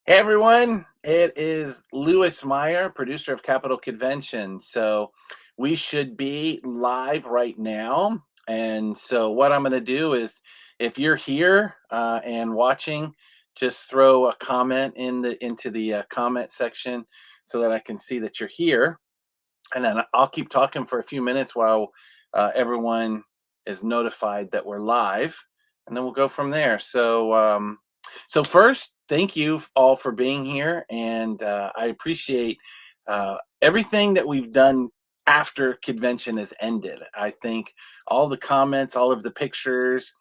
Hey everyone, it is Louis Meyer, producer of Capital Kidvention. So we should be live right now. And so what I'm going to do is, if you're here and watching, just throw a comment into the comment section so that I can see that you're here. And then I'll keep talking for a few minutes while everyone is notified that we're live, and then we'll go from there. So first, thank you all for being here, and I appreciate everything that we've done after convention has ended. I think all the comments, all of the pictures,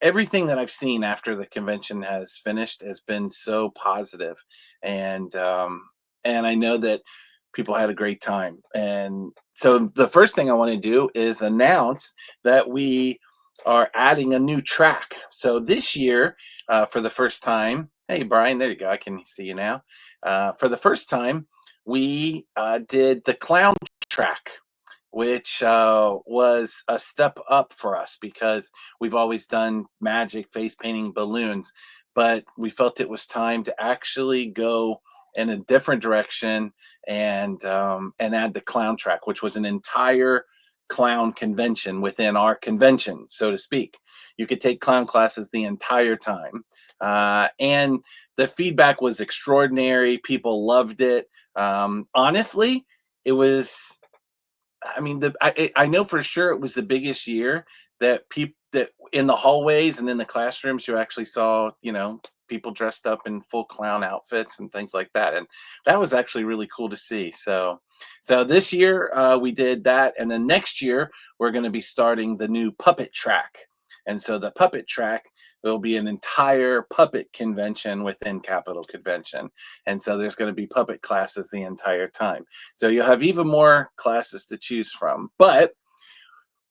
everything that I've seen after the convention has finished has been so positive, and and I know that people had a great time. And so the first thing I want to do is announce that we are adding a new track. So this year, for the first time, hey Brian, there you go. I can see you now. For the first time, we did the clown track, which was a step up for us because we've always done magic, face painting, balloons, but we felt it was time to actually go in a different direction and add the clown track, which was an entire clown convention within our convention, so to speak. You could take clown classes the entire time, and the feedback was extraordinary. People loved it. Honestly, it was. I mean, I know for sure it was the biggest year that people that in the hallways and in the classrooms you actually saw, people dressed up in full clown outfits and things like that, and that was actually really cool to see. So this year we did that, and then next year we're going to be starting the new puppet track, and so the puppet track will be an entire puppet convention within Capital Convention, and so there's going to be puppet classes the entire time. So you'll have even more classes to choose from. But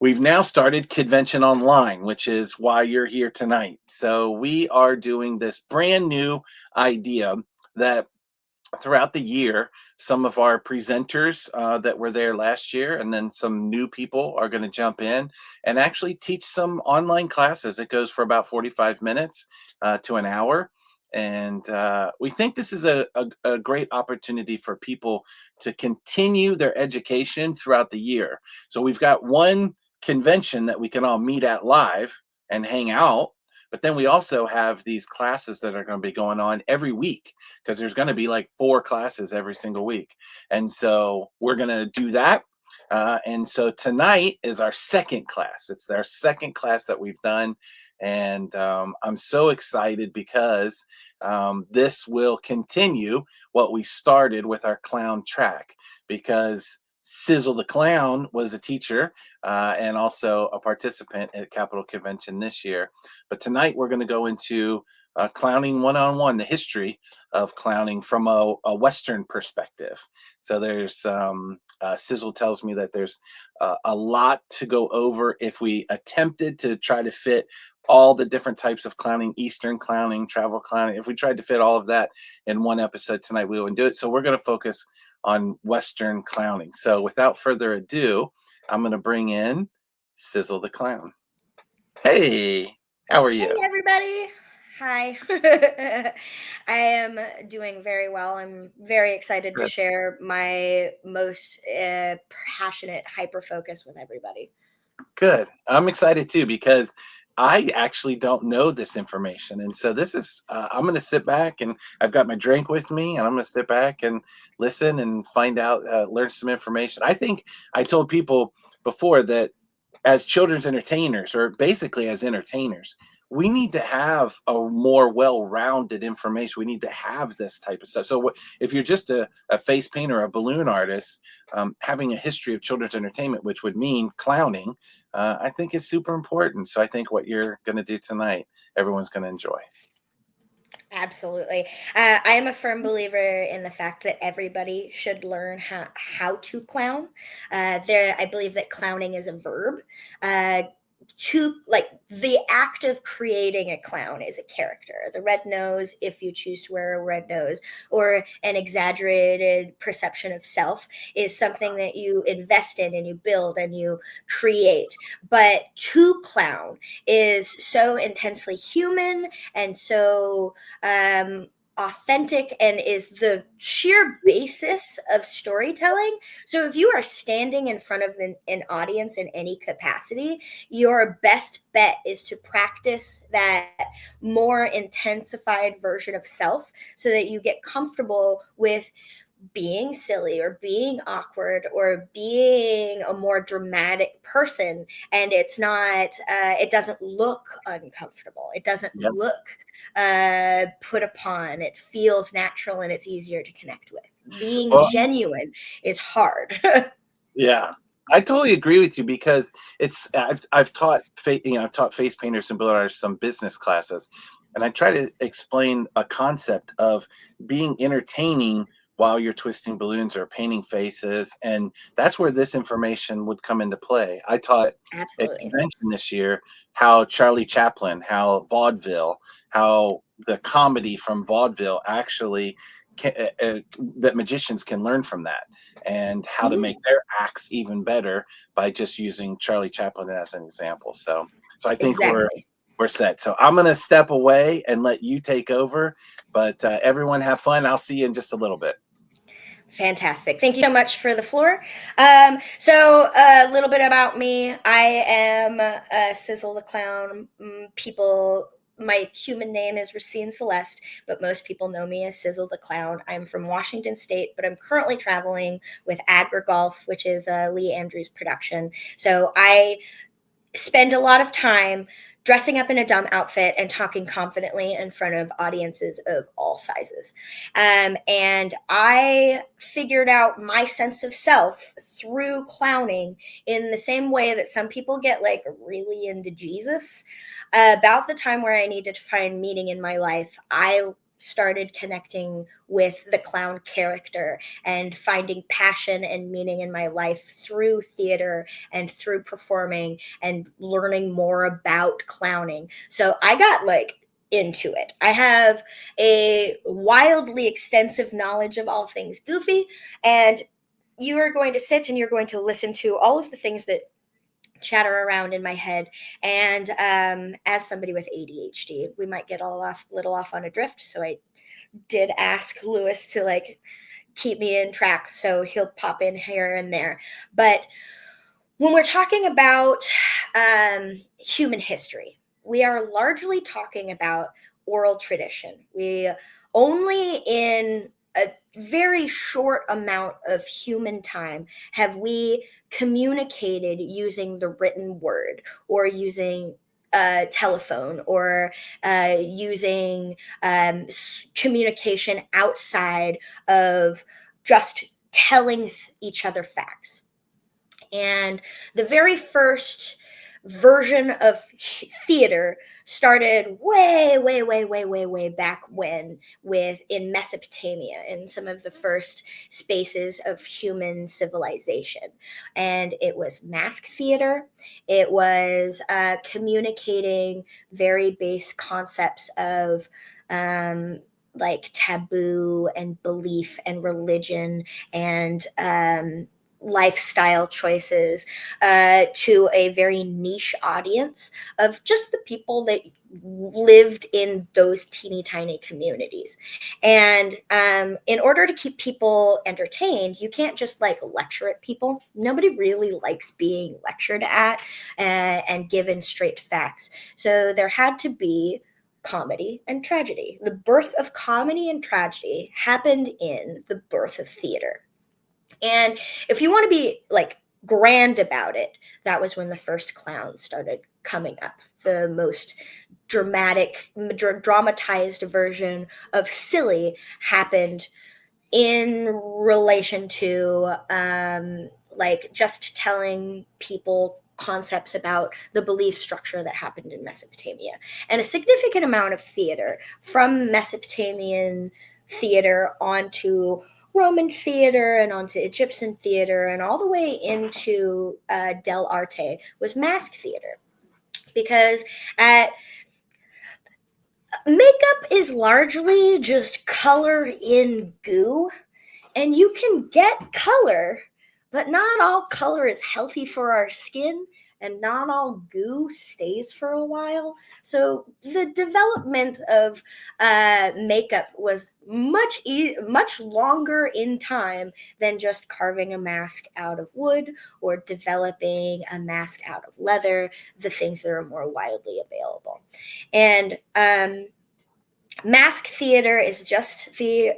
we've now started Kidvention Online, which is why you're here tonight. So we are doing this brand new idea that throughout the year, some of our presenters that were there last year, and then some new people are going to jump in and actually teach some online classes. It goes for about 45 minutes to an hour. And we think this is a great opportunity for people to continue their education throughout the year. So we've got one convention that we can all meet at live and hang out. But then we also have these classes that are going to be going on every week because there's going to be like 4 classes every single week. And so we're going to do that. And so tonight is our second class. It's our second class that we've done. And I'm so excited because this will continue what we started with our clown track, because Sizzle the Clown was a teacher and also a participant at Capital Convention this year. But tonight we're going to go into clowning one-on-one, the history of clowning from a Western perspective. So there's Sizzle tells me that there's a lot to go over if we attempted to try to fit all the different types of clowning, Eastern clowning, travel clowning. If we tried to fit all of that in one episode tonight, we wouldn't do it. So we're going to focus on Western clowning. So without further ado, I'm going to bring in Sizzle the Clown. Hey, how are you? Hey, everybody. Hi. I am doing very well. I'm very excited to Good. share my most passionate hyper focus with everybody. Good. I'm excited too because I actually don't know this information. And so this is, I'm going to sit back, and I've got my drink with me, and I'm going to sit back and listen and find out, learn some information. I think I told people before that as children's entertainers, or basically as entertainers, we need to have a more well-rounded information. We need to have this type of stuff. So if you're just a face painter or a balloon artist, having a history of children's entertainment, which would mean clowning, I think is super important. So I think what you're going to do tonight, everyone's going to enjoy. Absolutely. I am a firm believer in the fact that everybody should learn how to clown. I believe that clowning is a verb. To like the act of creating a clown is a character. The red nose, if you choose to wear a red nose, or an exaggerated perception of self, is something that you invest in and you build and you create. But to clown is so intensely human and so authentic and is the sheer basis of storytelling. So if you are standing in front of an audience in any capacity, your best bet is to practice that more intensified version of self so that you get comfortable with being silly or being awkward or being a more dramatic person, and it's not it doesn't look uncomfortable, it doesn't Yep. look put upon, it feels natural and it's easier to connect with. Being Well, genuine is hard. yeah, I totally agree with you because I've taught I've taught face painters and builder artists some business classes, and I try to explain a concept of being entertaining while you're twisting balloons or painting faces, and that's where this information would come into play. I taught at Absolutely. convention this year how Charlie Chaplin, how vaudeville, how the comedy from vaudeville actually that magicians can learn from that, and how to make Mhm. their acts even better by just using Charlie Chaplin as an example. So I think Exactly. we're set. So I'm going to step away and let you take over, but everyone have fun. I'll see you in just a little bit. Fantastic. Thank you so much for the floor. So a little bit about me. I am Sizzle the Clown. People, my human name is Racine Celeste, but most people know me as Sizzle the Clown. I'm from Washington State, but I'm currently traveling with AgriGolf, which is Lee Andrews' production. So I spend a lot of time dressing up in a dumb outfit and talking confidently in front of audiences of all sizes. And I figured out my sense of self through clowning in the same way that some people get like really into Jesus. About the time where I needed to find meaning in my life, I started connecting with the clown character and finding passion and meaning in my life through theater and through performing and learning more about clowning. So I got like into it. I have a wildly extensive knowledge of all things goofy, and you are going to sit and you're going to listen to all of the things that chatter around in my head. And as somebody with ADHD, we might get little off on a drift. So I did ask Lewis to like keep me in track, so he'll pop in here and there. But when we're talking about human history, we are largely talking about oral tradition. We only in a very short amount of human time have we communicated using the written word or using telephone or using communication outside of just telling each other facts. And the very first version of theater started way back when, with in Mesopotamia, in some of the first spaces of human civilization. And it was mask theater. It was communicating very base concepts of like taboo and belief and religion and lifestyle choices to a very niche audience of just the people that lived in those teeny tiny communities. And in order to keep people entertained, you can't just like lecture at people. Nobody really likes being lectured at and given straight facts. So there had to be comedy and tragedy. The birth of comedy and tragedy happened in the birth of theater. And if you want to be like grand about it, that was when the first clowns started coming up. The most dramatized version of silly happened in relation to like just telling people concepts about the belief structure that happened in Mesopotamia. And a significant amount of theater from Mesopotamian theater onto Roman theater and onto Egyptian theater and all the way into del arte was mask theater, because at makeup is largely just color in goo, and you can get color, but not all color is healthy for our skin, and not all goo stays for a while. So the development of makeup was much longer in time than just carving a mask out of wood or developing a mask out of leather, the things that are more widely available. And mask theater is just the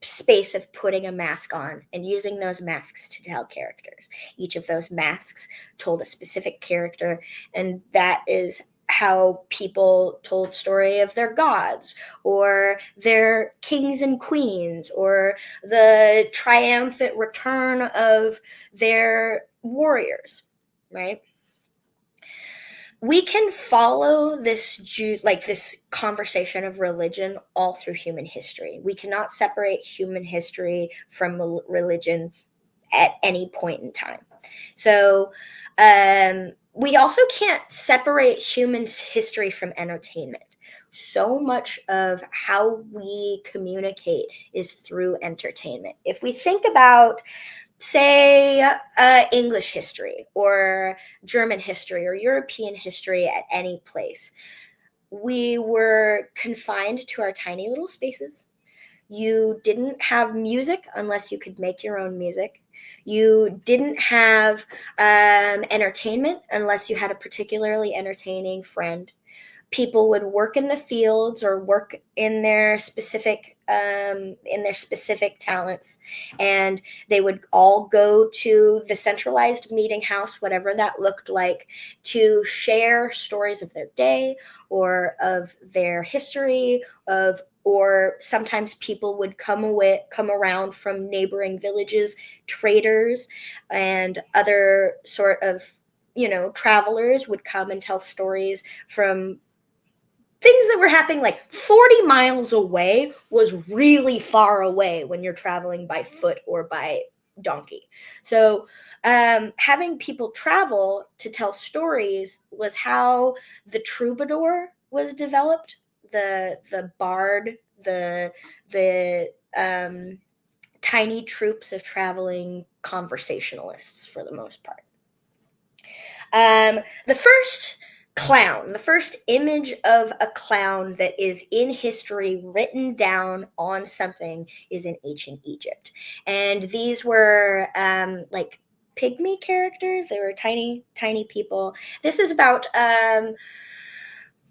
space of putting a mask on and using those masks to tell characters. Each of those masks told a specific character, and that is how people told story of their gods or their kings and queens or the triumphant return of their warriors, right? We can follow this this conversation of religion all through human history. We cannot separate human history from religion at any point in time. So we also can't separate human history from entertainment. So much of how we communicate is through entertainment. If we think about, say, English history or German history or European history at any place, we were confined to our tiny little spaces. You didn't have music unless you could make your own music. You didn't have entertainment unless you had a particularly entertaining friend. People would work in the fields or work in their specific talents, and they would all go to the centralized meeting house, whatever that looked like, to share stories of their day or of their history or sometimes people would come around from neighboring villages, traders and other sort of travelers would come and tell stories from things that were happening like 40 miles away. Was really far away when you're traveling by foot or by donkey. So having people travel to tell stories was how the troubadour was developed, the bard, the tiny troops of traveling conversationalists for the most part. The first image of a clown that is in history written down on something is in ancient Egypt. And these were like pygmy characters. They were tiny, tiny people. This is about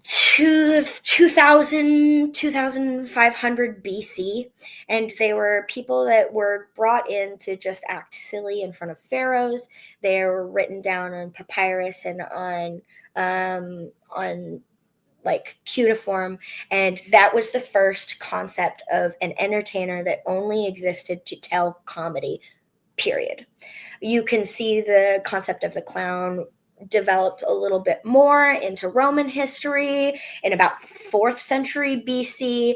2500 BC, and they were people that were brought in to just act silly in front of pharaohs. They were written down on papyrus and on like cuneiform, and that was the first concept of an entertainer that only existed to tell comedy, period. You can see the concept of the clown developed a little bit more into Roman history in about 4th century BC.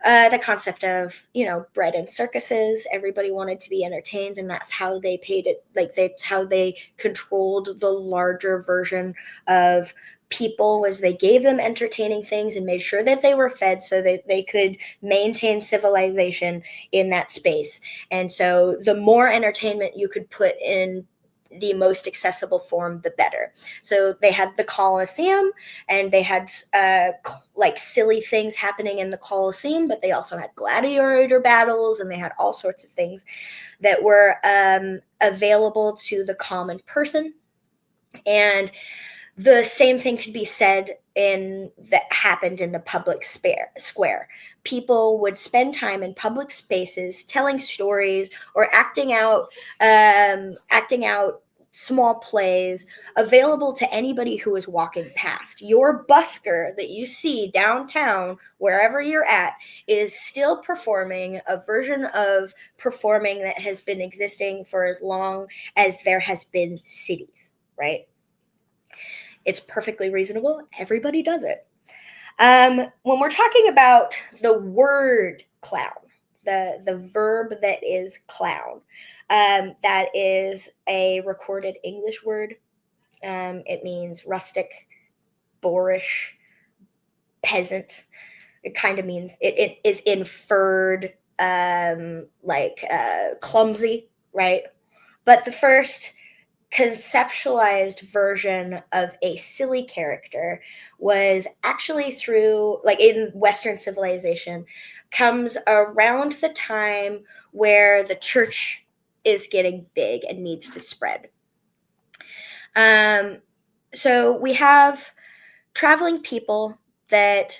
The concept of, bread and circuses. Everybody wanted to be entertained, and that's how they paid it. Like, that's how they controlled the larger version of people, was they gave them entertaining things and made sure that they were fed so that they could maintain civilization in that space. And so the more entertainment you could put in the most accessible form, the better. So they had the Colosseum, and they had like silly things happening in the Colosseum, but they also had gladiator battles, and they had all sorts of things that were available to the common person. And the same thing could be said that happened in the public square. People would spend time in public spaces telling stories or acting out small plays available to anybody who is walking past. Your busker that you see downtown, wherever you're at, is still performing a version of performing that has been existing for as long as there has been cities, right? It's perfectly reasonable. Everybody does it. When we're talking about the word clown, the verb that is clown, that is a recorded English word. It means rustic, boorish, peasant. It kind of means it is inferred clumsy, right? But the first conceptualized version of a silly character was actually through, like, in Western civilization, comes around the time where the church is getting big and needs to spread. So we have traveling people that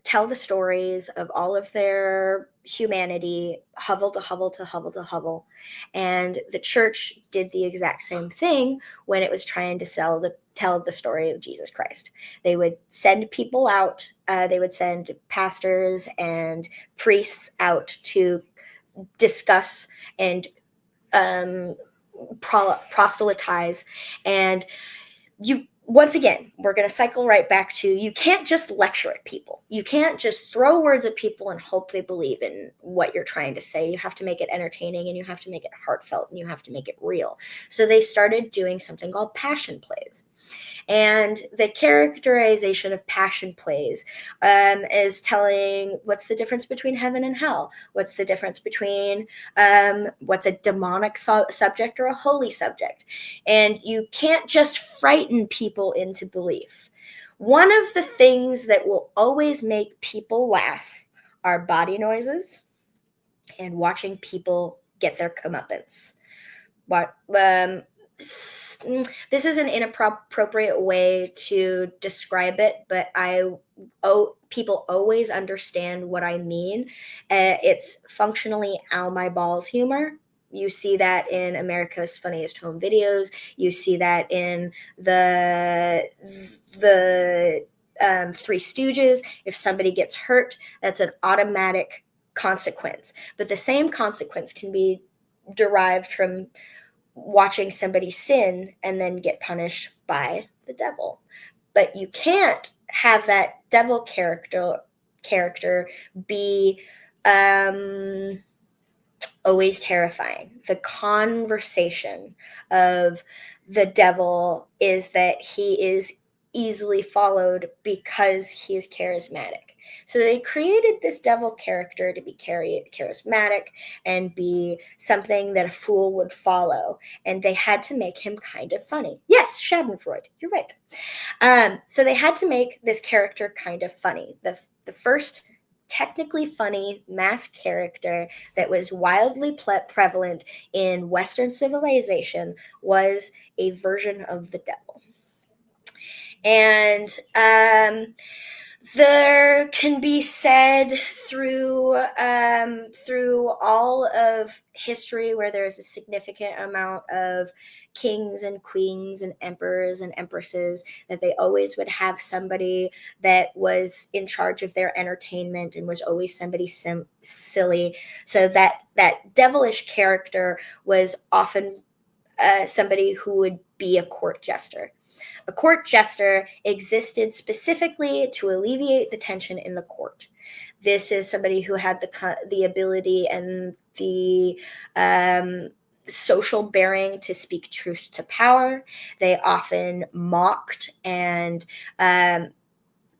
tell the stories of all of their humanity, hovel to hovel to hovel to hovel. And the church did the exact same thing when it was trying to tell the story of Jesus Christ. They would send people out. They would send pastors and priests out to discuss and proselytize. And you, once again, we're going to cycle right back to, you can't just lecture at people. You can't just throw words at people and hope they believe in what you're trying to say. You have to make it entertaining, and you have to make it heartfelt, and you have to make it real. So they started doing something called passion plays. And the characterization of passion plays is telling what's the difference between heaven and hell, what's the difference between what's a demonic subject or a holy subject. And you can't just frighten people into belief. One of the things that will always make people laugh are body noises and watching people get their comeuppance. This is an inappropriate way to describe it, but people always understand what I mean. It's functionally ow my balls humor. You see that in America's Funniest Home Videos. You see that in the Three Stooges. If somebody gets hurt, that's an automatic consequence. But the same consequence can be derived from watching somebody sin and then get punished by the devil. But you can't have that devil character be always terrifying. The conversation of the devil is that he is easily followed because he is charismatic. So they created this devil character to be charismatic and be something that a fool would follow. And they had to make him kind of funny. Yes, Schadenfreude, you're right. So they had to make this character kind of funny. The first technically funny masked character that was wildly prevalent in Western civilization was a version of the devil. And there can be said through all of history, where there's a significant amount of kings and queens and emperors and empresses, that they always would have somebody that was in charge of their entertainment and was always somebody silly. So that devilish character was often somebody who would be a court jester. A court jester existed specifically to alleviate the tension in the court. This is somebody who had the ability and the social bearing to speak truth to power. They often mocked and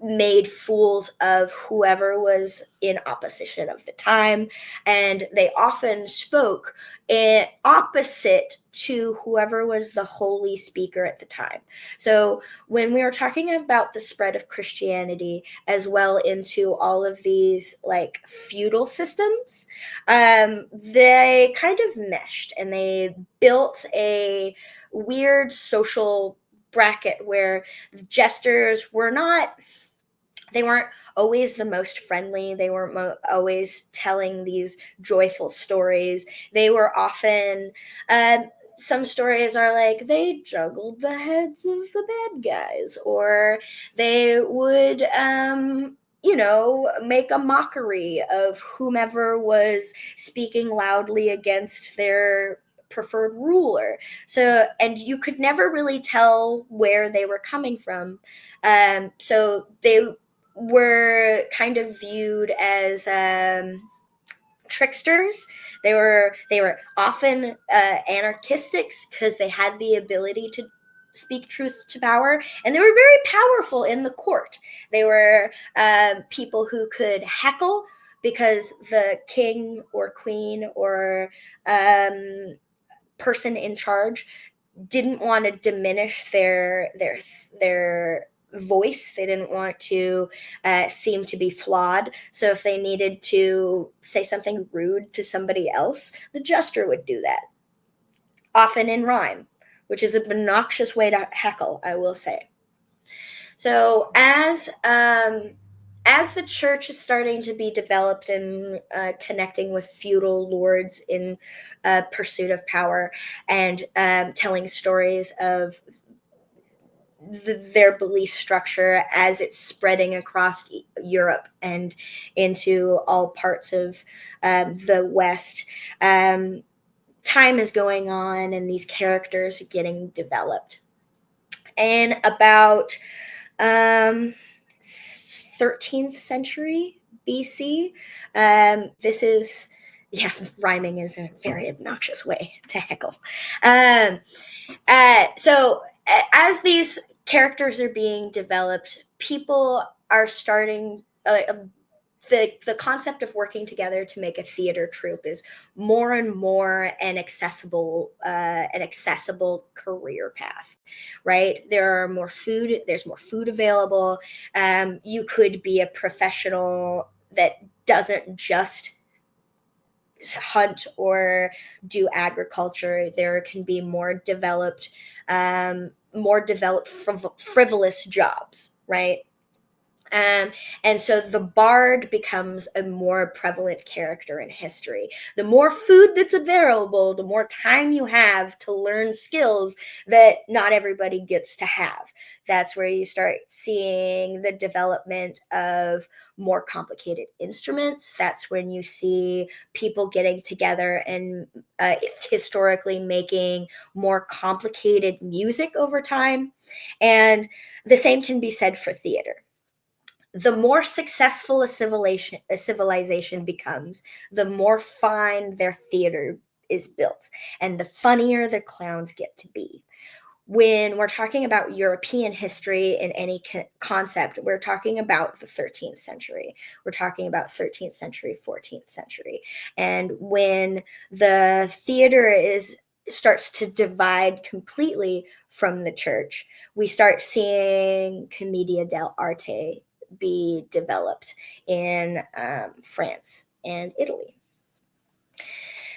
made fools of whoever was in opposition of the time, and they often spoke opposite to whoever was the holy speaker at the time. So when we were talking about the spread of Christianity as well into all of these like feudal systems, they kind of meshed, and they built a weird social bracket where jesters they weren't always the most friendly. They weren't always telling these joyful stories. They were often, some stories are like, they juggled the heads of the bad guys, or they would, make a mockery of whomever was speaking loudly against their preferred ruler. So, and you could never really tell where they were coming from. So they were kind of viewed as tricksters. They were often anarchistics because they had the ability to speak truth to power, and they were very powerful in the court. They were people who could heckle because the king or queen or person in charge didn't want to diminish their voice. They didn't want to seem to be flawed. So if they needed to say something rude to somebody else, the jester would do that, often in rhyme, which is an obnoxious way to heckle, I will say. So as the church is starting to be developed and connecting with feudal lords in pursuit of power, and telling stories of their belief structure as it's spreading across Europe and into all parts of the West, time is going on and these characters are getting developed. And about 13th century BC. This is, yeah, rhyming is a very obnoxious way to heckle. So as these characters are being developed, people are starting, the concept of working together to make a theater troupe is more and more an accessible career path, right? There's more food available. You could be a professional that doesn't just hunt or do agriculture. There can be more developed frivolous jobs, right? And so the bard becomes a more prevalent character in history. The more food that's available, the more time you have to learn skills that not everybody gets to have. That's where you start seeing the development of more complicated instruments. That's when you see people getting together and historically making more complicated music over time. And the same can be said for theater. The more successful a civilization becomes, the more fine their theater is built, and the funnier the clowns get to be. When we're talking about European history in any concept, we're talking about the 13th century. We're talking about 13th century, 14th century. And when the theater starts to divide completely from the church, we start seeing commedia dell'arte be developed in France and Italy.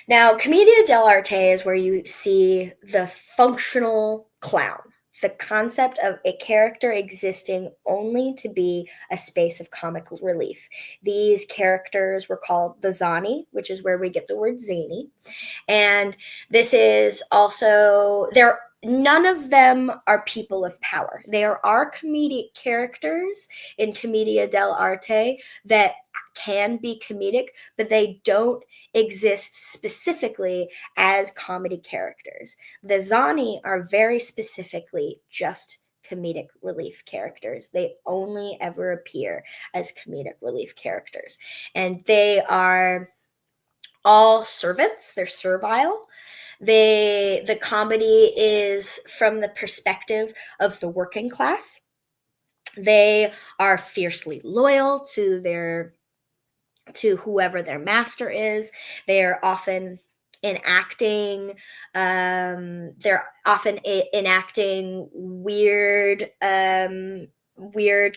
Now, commedia dell'arte is where you see the functional clown, the concept of a character existing only to be a space of comic relief. These characters were called the zani, which is where we get the word zany. And this is also, none of them are people of power. There are comedic characters in commedia dell'arte that can be comedic, but they don't exist specifically as comedy characters. The zani are very specifically just comedic relief characters. They only ever appear as comedic relief characters. And they are all servants. They're servile. The comedy is from the perspective of the working class. They are fiercely loyal to whoever their master is. They're often enacting weird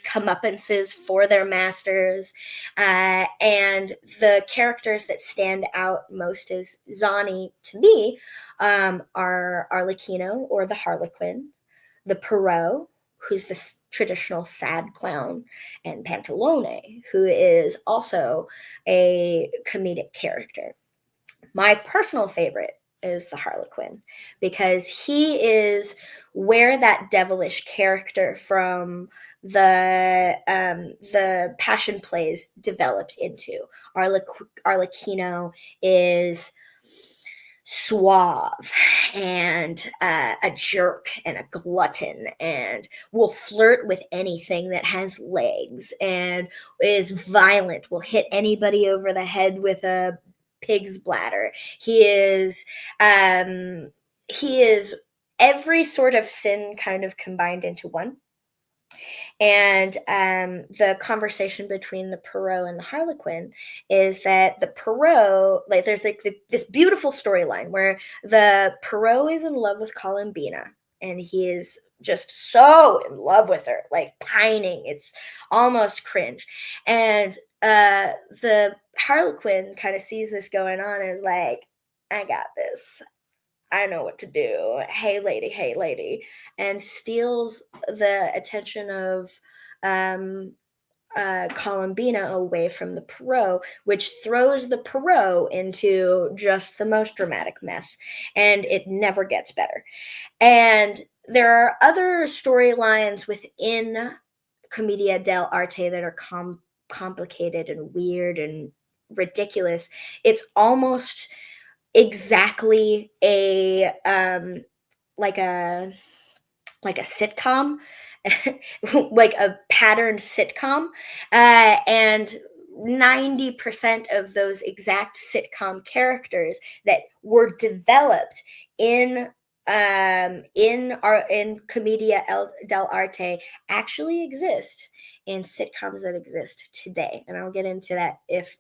comeuppances for their masters, and the characters that stand out most as zani to me are Arlecchino, or the Harlequin, the Perot, who's the traditional sad clown, and Pantalone, who is also a comedic character. My personal favorite is the Harlequin, because he is where that devilish character from the Passion plays developed into. Arlecchino is suave and a jerk and a glutton, and will flirt with anything that has legs, and is violent, will hit anybody over the head with a pig's bladder. He is every sort of sin kind of combined into one. And the conversation between the Perot and the Harlequin is that the Perot, like, there's like this beautiful storyline where the Perot is in love with Columbina, and he is just so in love with her, like pining. It's almost cringe. And the Harlequin kind of sees this going on and is like, I got this. I know what to do. Hey lady, and steals the attention of um, Columbina away from the Perot, which throws the Perot into just the most dramatic mess, and it never gets better. And there are other storylines within Commedia dell'arte that are complicated and weird and ridiculous. It's almost exactly a like a like a sitcom, like a patterned sitcom, and 90% of those exact sitcom characters that were developed in Commedia dell'arte actually exist in sitcoms that exist today, and I'll get into that if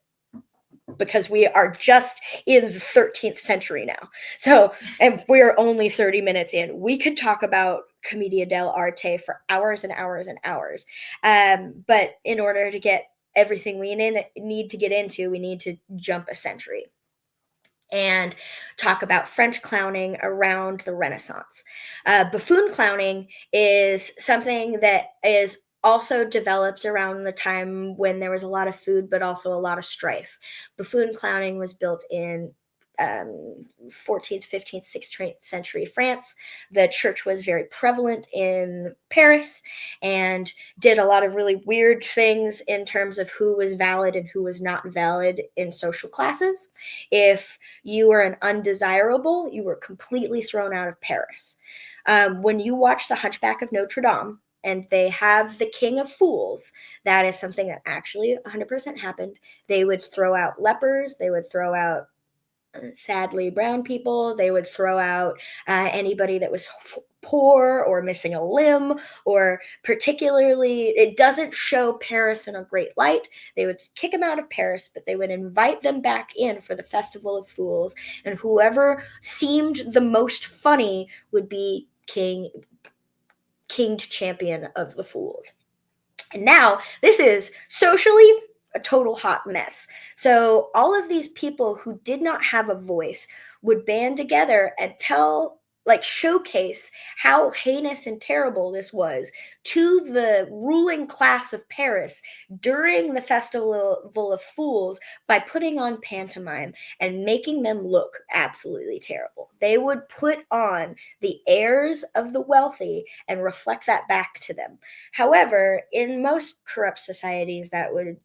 because we are just in the 13th century now. So, and we're only 30 minutes in. We could talk about Commedia dell'arte for hours and hours and hours. But in order to get everything we need to get into, we need to jump a century and talk about French clowning around the Renaissance. Buffoon clowning is something that is also developed around the time when there was a lot of food, but also a lot of strife. Buffoon clowning was built in 14th, 15th, 16th century France. The church was very prevalent in Paris and did a lot of really weird things in terms of who was valid and who was not valid in social classes. If you were an undesirable, you were completely thrown out of Paris. When you watch The Hunchback of Notre Dame, and they have the King of Fools, that is something that actually 100% happened. They would throw out lepers, they would throw out sadly brown people, they would throw out anybody that was poor or missing a limb, or particularly, it doesn't show Paris in a great light. They would kick them out of Paris, but they would invite them back in for the Festival of Fools, and whoever seemed the most funny would be kinged champion of the Fools. And now this is socially a total hot mess. So all of these people who did not have a voice would band together and showcase how heinous and terrible this was to the ruling class of Paris during the Festival of Fools by putting on pantomime and making them look absolutely terrible. They would put on the airs of the wealthy and reflect that back to them. However, in most corrupt societies,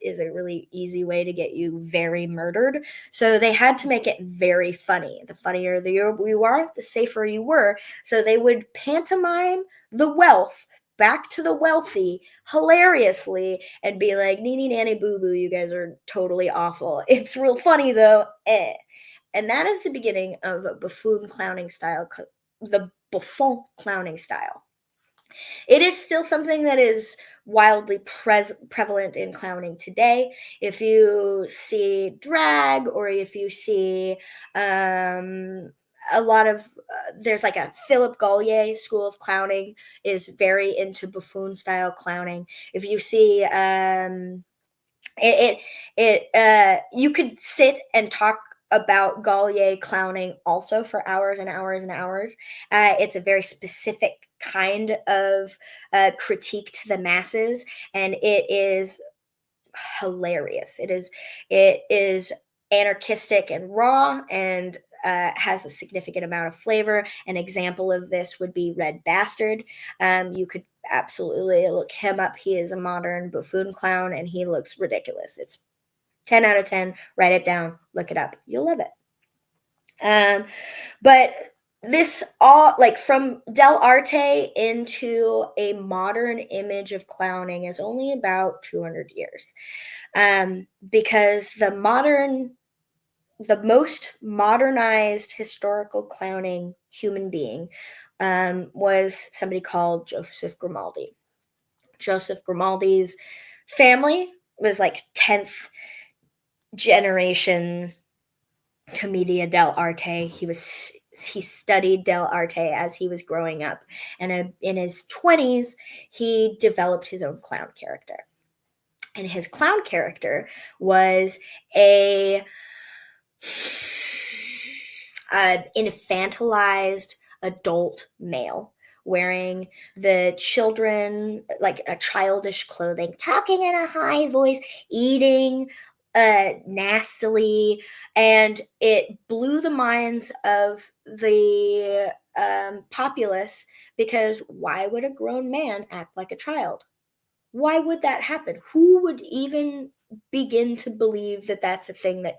is a really easy way to get you very murdered. So they had to make it very funny. The funnier you are, the safer you were. So they would pantomime the wealth back to the wealthy hilariously and be like, "Nee, nanny, boo boo, you guys are totally awful. It's real funny though." And that is the beginning of a buffoon clowning style, the Buffon clowning style. It is still something that is wildly prevalent in clowning today. If you see drag, or if you see a lot of there's like a Philip Gaulier school of clowning is very into buffoon style clowning. If you see you could sit and talk about Gaulier clowning also for hours and hours and hours. It's a very specific kind of critique to the masses, and it is hilarious. It is anarchistic and raw, and has a significant amount of flavor. An example of this would be Red Bastard. You could absolutely look him up. He is a modern buffoon clown, and he looks ridiculous. It's 10 out of 10. Write it down. Look it up. You'll love it. But this all, like, from dell'arte into a modern image of clowning, is only about 200 years. Because the most modernized historical clowning human being was somebody called Joseph Grimaldi. Joseph Grimaldi's family was like 10th generation Commedia dell'arte. He studied dell'arte as he was growing up, and in his 20s he developed his own clown character. And his clown character was a infantilized adult male wearing the children, like a childish clothing, talking in a high voice, eating nastily, and it blew the minds of the populace, because why would a grown man act like a child? Why would that happen? Who would even begin to believe that that's a thing that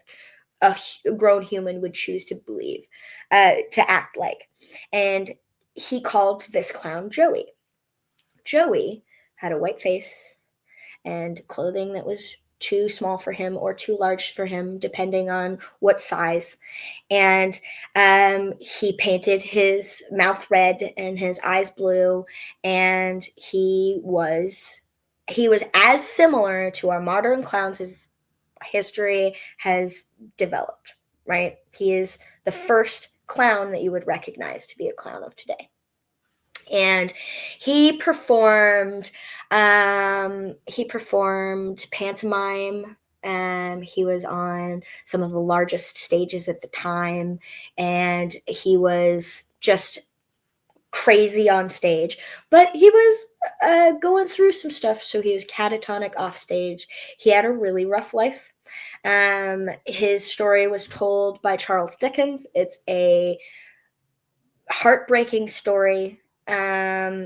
a grown human would choose to believe, to act like? And he called this clown Joey. Joey had a white face and clothing that was too small for him or too large for him, depending on what size. And he painted his mouth red and his eyes blue, and he was as similar to our modern clowns as history has developed, right? He is the first clown that you would recognize to be a clown of today. And he performed pantomime. He was on some of the largest stages at the time, and he was just crazy on stage. But he was going through some stuff, so he was catatonic off stage. He had a really rough life. His story was told by Charles Dickens. It's a heartbreaking story.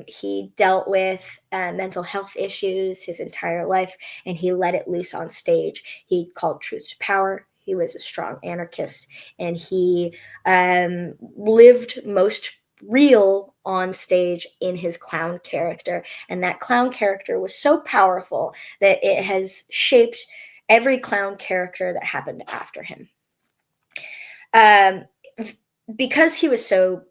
He dealt with mental health issues his entire life, and he let it loose on stage. He called truth to power. He was a strong anarchist, and he lived most real on stage in his clown character. And that clown character was so powerful that it has shaped every clown character that happened after him. Because he was so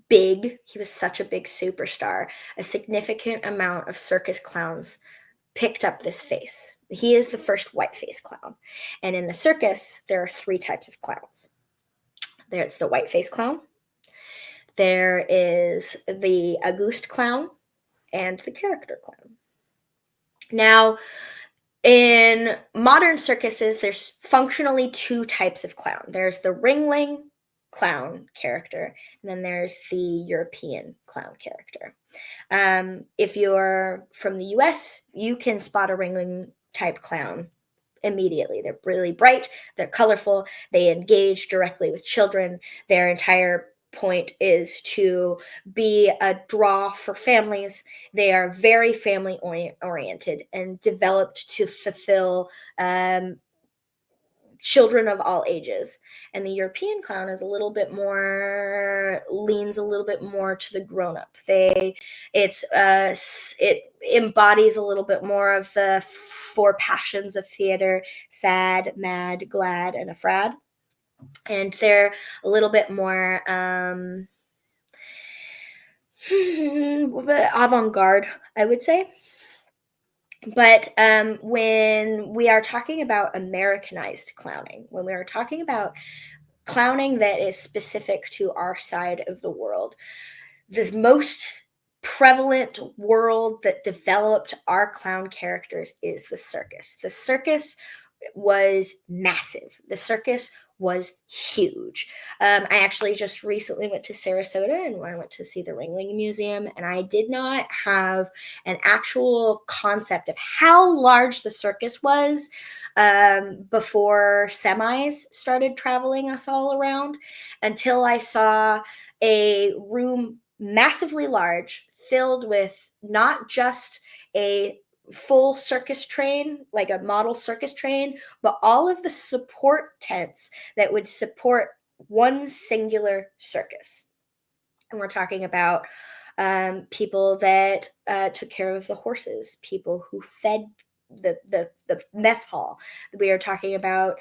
big, he was such a big superstar, a significant amount of circus clowns picked up this face. He is the first white face clown. And in the circus, there are 3 types of clowns. There's the white face clown, there is the Auguste clown, and the character clown. Now, in modern circuses, there's functionally 2 types of clown. There's the ringling clown character, and then there's the European clown character. If you're from the US, you can spot a ringling type clown immediately. They're really bright, they're colorful, they engage directly with children. Their entire point is to be a draw for families. They are very family oriented and developed to fulfill children of all ages. And the European clown is leans a little bit more to the grown-up. It embodies a little bit more of the 4 passions of theater: sad, mad, glad, and afraid. And they're a little bit more avant-garde, I would say. But when we are talking about Americanized clowning, when we are talking about clowning that is specific to our side of the world, the most prevalent world that developed our clown characters is the circus. The circus was massive. The circus was huge. I actually just recently went to Sarasota, and I went to see the Ringling Museum, and I did not have an actual concept of how large the circus was before semis started traveling us all around, until I saw a room massively large, filled with not just a full circus train, like a model circus train, but all of the support tents that would support one singular circus. And we're talking about people that took care of the horses, people who fed the mess hall. We are talking about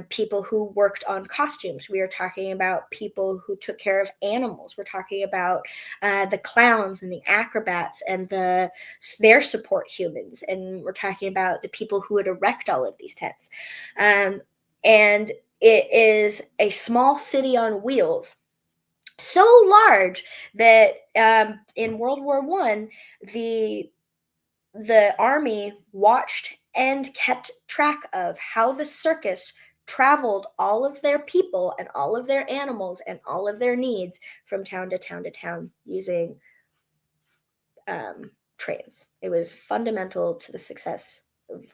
people who worked on costumes. We are talking about people who took care of animals. We're talking about the clowns and the acrobats and their support humans. And we're talking about the people who would erect all of these tents. And it is a small city on wheels, so large that in World War I, the army watched and kept track of how the circus traveled all of their people and all of their animals and all of their needs from town to town to town using trains. It was fundamental to the success of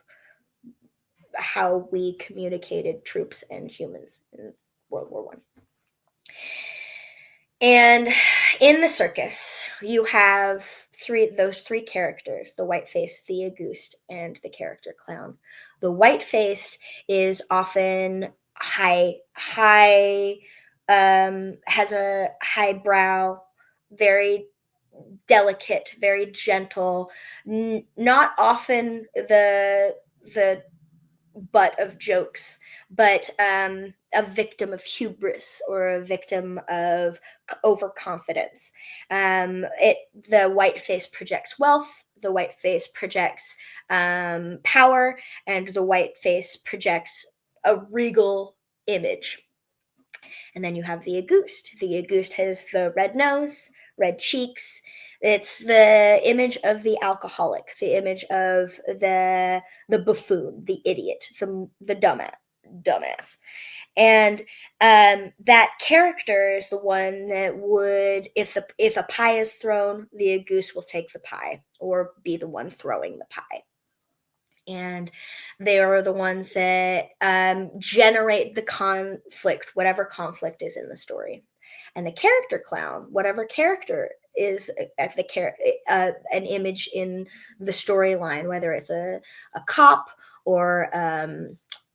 how we communicated troops and humans in World War I. And in the circus, you have those three characters: the white-faced, the Auguste, and the character clown. The white-faced is often has a highbrow, very delicate, very gentle, not often the butt of jokes, but a victim of hubris or a victim of overconfidence. The white face projects wealth, the white face projects power, and the white face projects a regal image. And then you have the Auguste. The Auguste has the red nose, red cheeks. It's the image of the alcoholic, the image of the buffoon, the idiot, the dumbass. And that character is the one that would, if a pie is thrown, the Auguste will take the pie or be the one throwing the pie. And they are the ones that generate the conflict, whatever conflict is in the story. And the character clown, whatever character is an image in the storyline, whether it's a cop or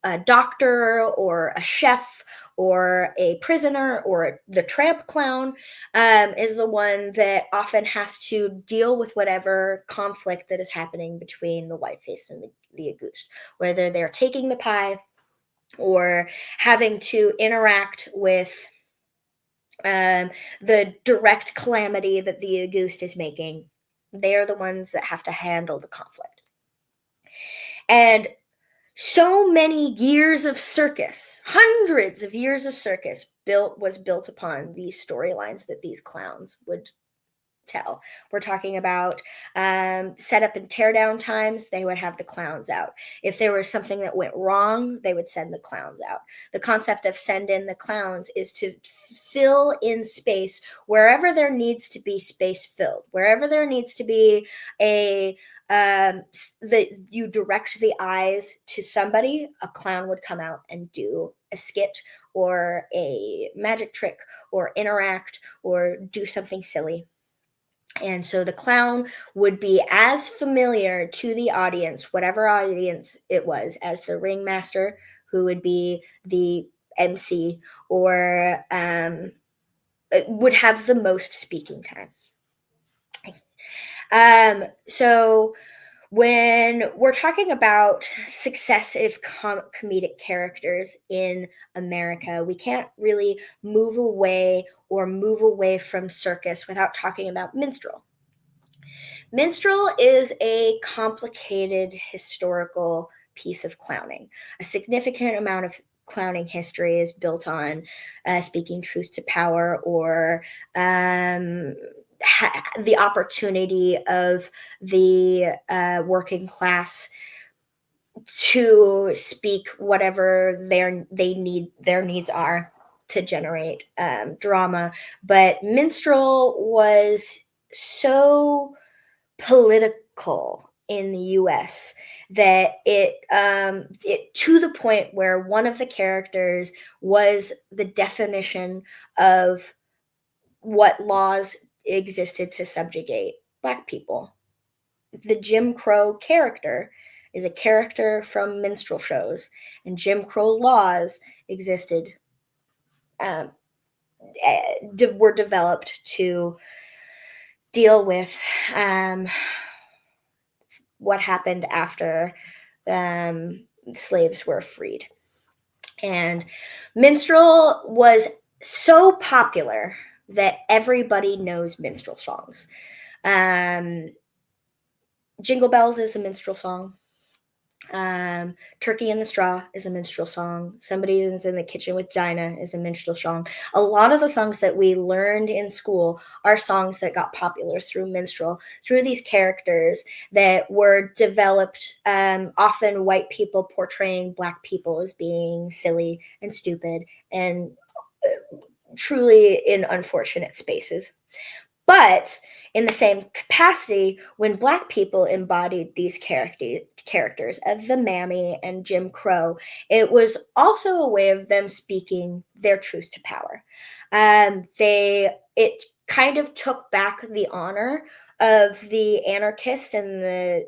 a doctor or a chef or a prisoner or the tramp clown, is the one that often has to deal with whatever conflict that is happening between the white face and the Auguste, whether they're taking the pie or having to interact with the direct calamity that the Auguste is making. They're the ones that have to handle the conflict. And so many years of circus, hundreds of years of circus was built upon these storylines that these clowns would tell. We're talking about setup and teardown times. They would have the clowns out. If there was something that went wrong, they would send the clowns out. The concept of send in the clowns is to fill in space wherever there needs to be space filled, wherever there needs to be that you direct the eyes to somebody, a clown would come out and do a skit or a magic trick or interact or do something silly. And so the clown would be as familiar to the audience, whatever audience it was, as the ringmaster, who would be the MC, or would have the most speaking time. So when we're talking about successive comedic characters in America, we can't really move away from circus without talking about minstrel. Minstrel is a complicated historical piece of clowning. A significant amount of clowning history is built on speaking truth to power or the opportunity of the working class to speak whatever their needs are to generate drama. But minstrel was so political in the US that it to the point where one of the characters was the definition of what laws existed to subjugate Black people. The Jim Crow character is a character from minstrel shows, and Jim Crow laws existed, were developed to deal with what happened after slaves were freed. And minstrel was so popular that everybody knows minstrel songs. Jingle Bells is a minstrel song. Turkey in the Straw is a minstrel song. Somebody is in the Kitchen with Dinah is a minstrel song. A lot of the songs that we learned in school are songs that got popular through minstrel, through these characters that were developed, often white people portraying Black people as being silly and stupid and truly in unfortunate spaces. But in the same capacity, when Black people embodied these characters of the Mammy and Jim Crow, it was also a way of them speaking their truth to power. It kind of took back the honor of the anarchist and the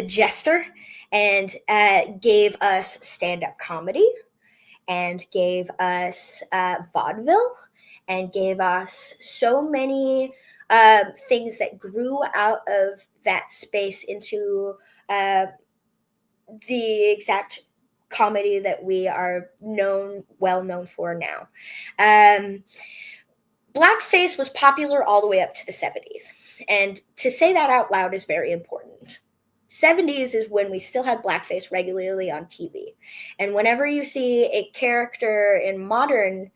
jester, and gave us stand-up comedy, and gave us vaudeville, and gave us so many things that grew out of that space into the exact comedy that we are well known for now. Blackface was popular all the way up to the 70s. And to say that out loud is very important. 70s is when we still had blackface regularly on TV. And whenever you see a character in modern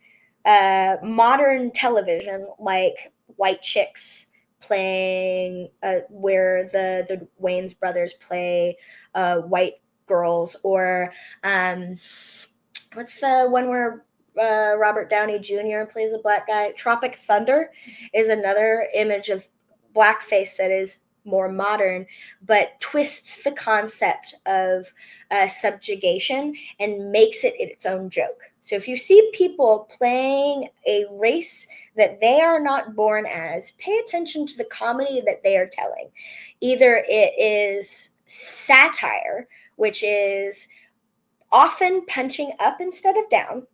television, like White Chicks playing, where the Wayans brothers play white girls, or what's the one where Robert Downey Jr. plays a Black guy? Tropic Thunder is another image of blackface that is more modern, but twists the concept of subjugation and makes it its own joke. So if you see people playing a race that they are not born as, pay attention to the comedy that they are telling. Either it is satire, which is often punching up instead of down,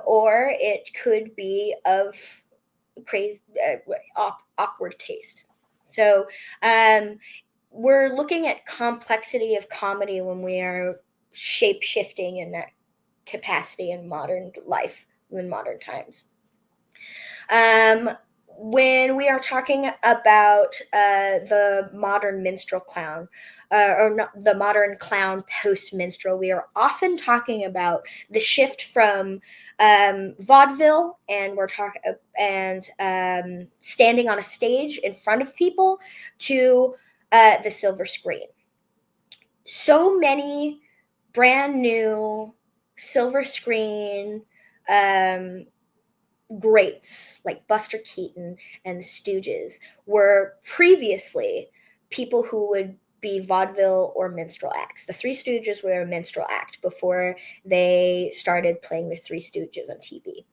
or it could be of crazy, awkward taste. So we're looking at complexity of comedy when we are shape-shifting in that capacity in modern life, in modern times. When we are talking about the modern minstrel clown, or not, the modern clown post-minstrel, we are often talking about the shift from vaudeville, and we're talking standing on a stage in front of people, to the silver screen. So many brand new silver screen greats like Buster Keaton and the Stooges were previously people who would be vaudeville or minstrel acts. The Three Stooges were a minstrel act before they started playing the Three Stooges on TV.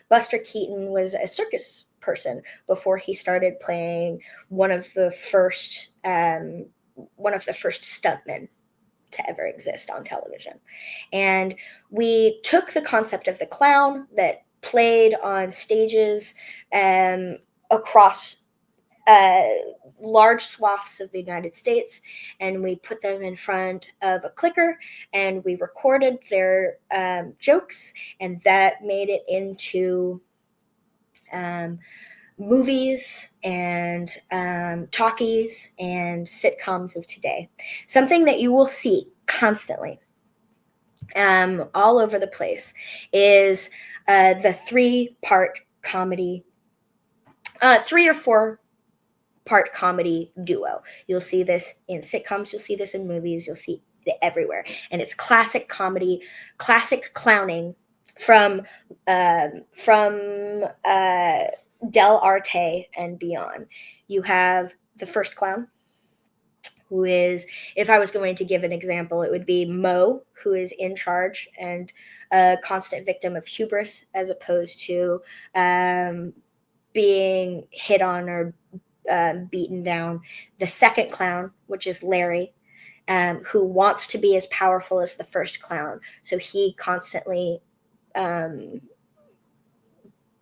Buster Keaton was a circus person before he started playing one of the first stuntmen to ever exist on television. And we took the concept of the clown that played on stages across large swaths of the United States, and we put them in front of a clicker, and we recorded their jokes, and that made it into movies and talkies and sitcoms of today. Something that you will see constantly all over the place is the three or four part comedy duo. You'll see this in sitcoms, you'll see this in movies, you'll see it everywhere. And it's classic comedy, classic clowning from Del Arte and beyond. You have the first clown, who is, if I was going to give an example, it would be Mo, who is in charge and a constant victim of hubris, as opposed to being hit on or beaten down. The second clown, which is Larry, who wants to be as powerful as the first clown. So he constantly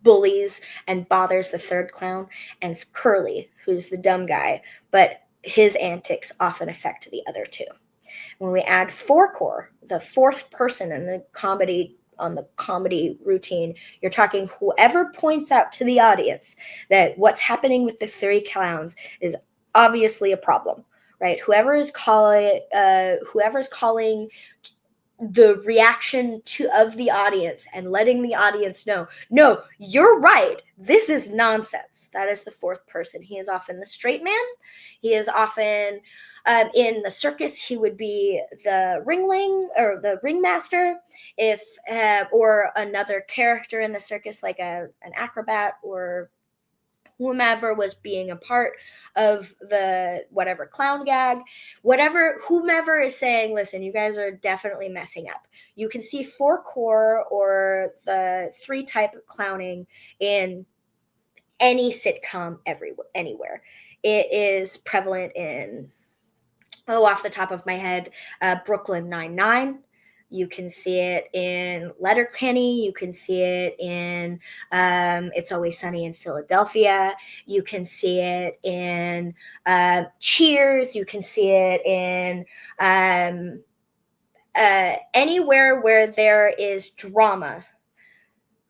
bullies and bothers the third clown, and Curly, who's the dumb guy, but his antics often affect the other two. When we add four core, the fourth person in the comedy on the comedy routine, you're talking whoever points out to the audience that what's happening with the three clowns is obviously a problem, right? Whoever's calling the reaction of the audience and letting the audience know, no, you're right, this is nonsense. That is the fourth person. He is often the straight man. He is often in the circus, he would be the ringling or the ringmaster, if or another character in the circus, like an acrobat or whomever was being a part of the whatever clown gag, whomever is saying, listen, you guys are definitely messing up. You can see four core or the three type of clowning in any sitcom anywhere. It is prevalent in, off the top of my head, Brooklyn Nine-Nine. You can see it in Letterkenny. You can see it in It's Always Sunny in Philadelphia. You can see it in Cheers. You can see it in anywhere where there is drama.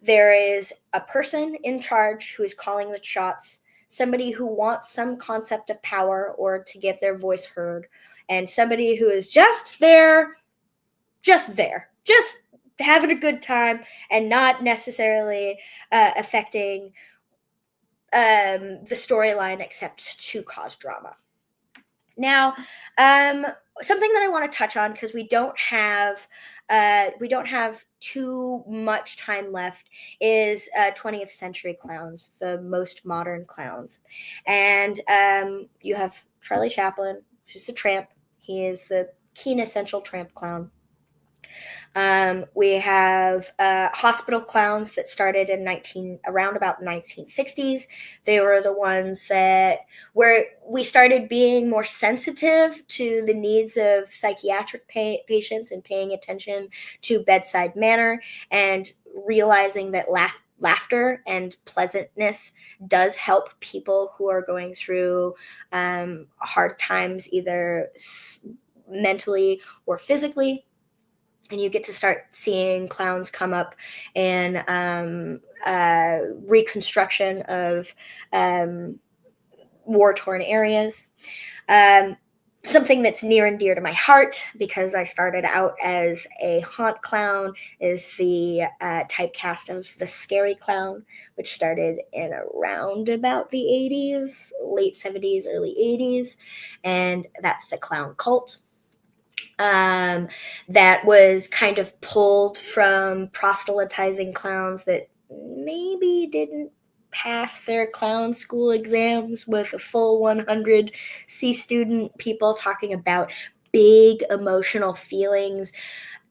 There is a person in charge who is calling the shots, somebody who wants some concept of power or to get their voice heard, and somebody who is just having a good time and not necessarily affecting the storyline except to cause drama. Now, something that I want to touch on, because we don't have too much time left, is 20th century clowns, the most modern clowns. And you have Charlie Chaplin, who's the tramp. He is the quintessential tramp clown. We have hospital clowns that started in around about 1960s. They were the ones where we started being more sensitive to the needs of psychiatric patients and paying attention to bedside manner and realizing that laughter and pleasantness does help people who are going through hard times, either mentally or physically. And you get to start seeing clowns come up in reconstruction of war-torn areas. Something that's near and dear to my heart, because I started out as a haunt clown, is the typecast of the scary clown, which started in around about the 80s, late 70s, early 80s. And that's the clown cult. That was kind of pulled from proselytizing clowns that maybe didn't pass their clown school exams with a full 100 C student. People talking about big emotional feelings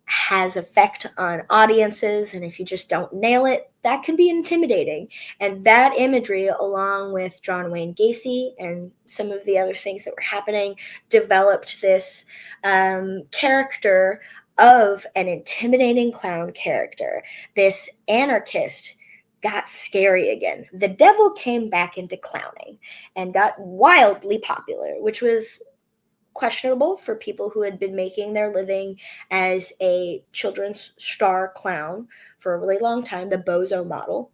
has effect on audiences, and if you just don't nail it, that can be intimidating. And that imagery, along with John Wayne Gacy and some of the other things that were happening, developed this character of an intimidating clown character. This anarchist got scary again. The devil came back into clowning and got wildly popular, which was questionable for people who had been making their living as a children's star clown for a really long time, the bozo model.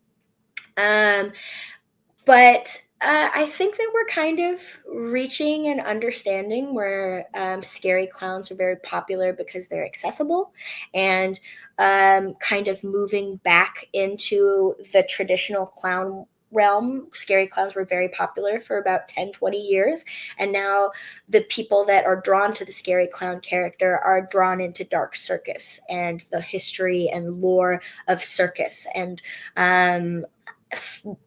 But I think that we're kind of reaching an understanding where scary clowns are very popular because they're accessible, and kind of moving back into the traditional clown realm. Scary clowns were very popular for about 10-20 years, and now the people that are drawn to the scary clown character are drawn into dark circus and the history and lore of circus and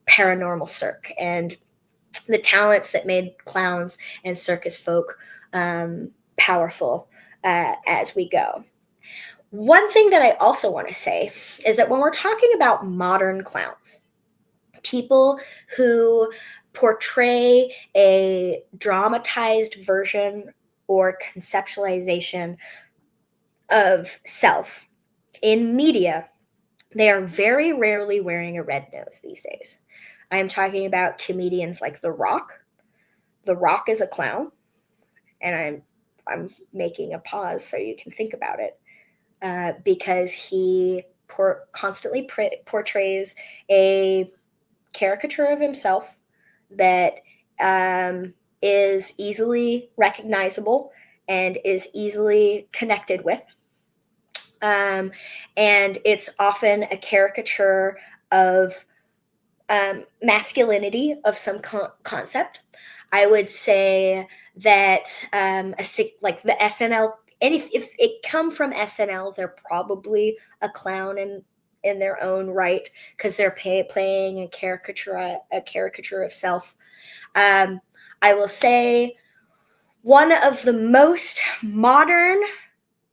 paranormal cirque and the talents that made clowns and circus folk powerful as we go. One thing that I also want to say is that when we're talking about modern clowns, people who portray a dramatized version or conceptualization of self in media, They are very rarely wearing a red nose these days. I am talking about comedians like The Rock. The Rock is a clown, and I'm making a pause so you can think about it, because he constantly portrays a caricature of himself that is easily recognizable and is easily connected with. And it's often a caricature of masculinity of some concept. I would say that like the SNL, and if it come from SNL, they're probably a clown in their own right, because they're playing a caricature of self. I will say one of the most modern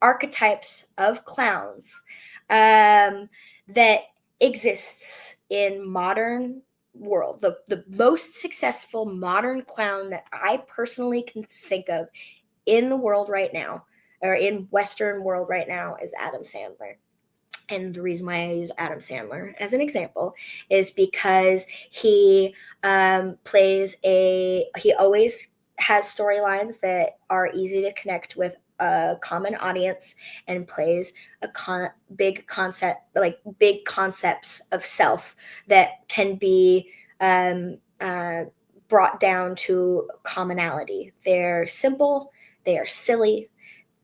archetypes of clowns that exists in modern world, the most successful modern clown that I personally can think of in the world right now, or in Western world right now, is Adam Sandler. And the reason why I use Adam Sandler as an example is because he he always has storylines that are easy to connect with a common audience, and plays a big concepts of self that can be brought down to commonality. They're simple, they are silly,